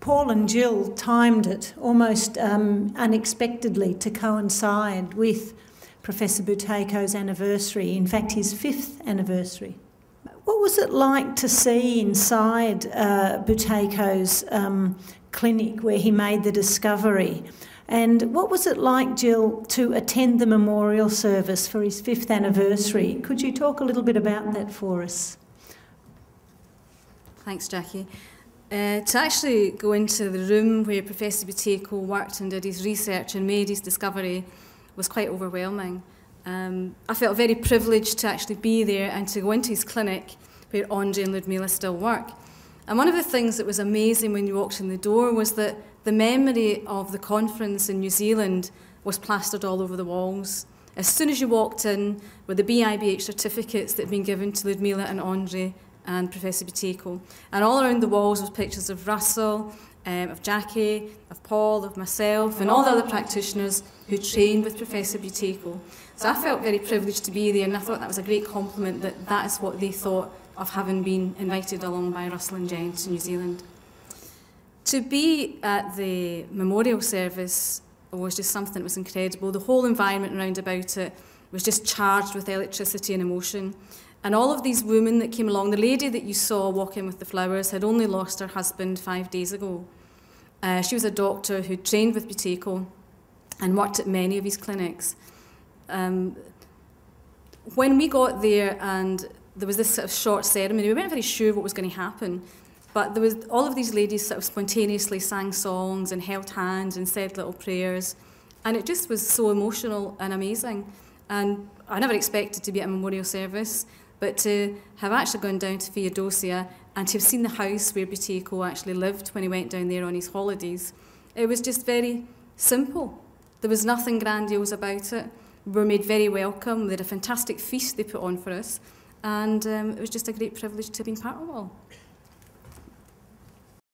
Paul and Jill timed it almost unexpectedly to coincide with Professor Buteyko's anniversary, in fact his 5th anniversary. What was it like to see inside Buteyko's clinic where he made the discovery? And what was it like, Jill, to attend the memorial service for his 5th anniversary? Could you talk a little bit about that for us? Thanks, Jackie. To actually go into the room where Professor Buteyko worked and did his research and made his discovery was quite overwhelming. I felt very privileged to actually be there and to go into his clinic where Andre and Ludmila still work. And one of the things that was amazing when you walked in the door was that the memory of the conference in New Zealand was plastered all over the walls. As soon as you walked in were the BIBH certificates that had been given to Ludmila and Andre and Professor Buteyko. And all around the walls was pictures of Russell, of Jackie, of Paul, of myself, and all the other practitioners who trained with Professor Buteyko. So I felt very privileged to be there, and I thought that was a great compliment that that is what they thought of having been invited along by Russell and Jen to New Zealand. To be at the memorial service was just something that was incredible. The whole environment around about it was just charged with electricity and emotion. And all of these women that came along, the lady that you saw walking with the flowers had only lost her husband 5 days ago. She was a doctor who trained with Buteyko and worked at many of his clinics. When we got there and there was this sort of short ceremony, we weren't very sure what was going to happen, but there was all of these ladies sort of spontaneously sang songs and held hands and said little prayers, and it just was so emotional and amazing. And I never expected to be at a memorial service, but to have actually gone down to Theodosia and to have seen the house where Buteyko actually lived when he went down there on his holidays, it was just very simple. There was nothing grandiose about it. We were made very welcome. They had a fantastic feast they put on for us, and it was just a great privilege to have been part of it all.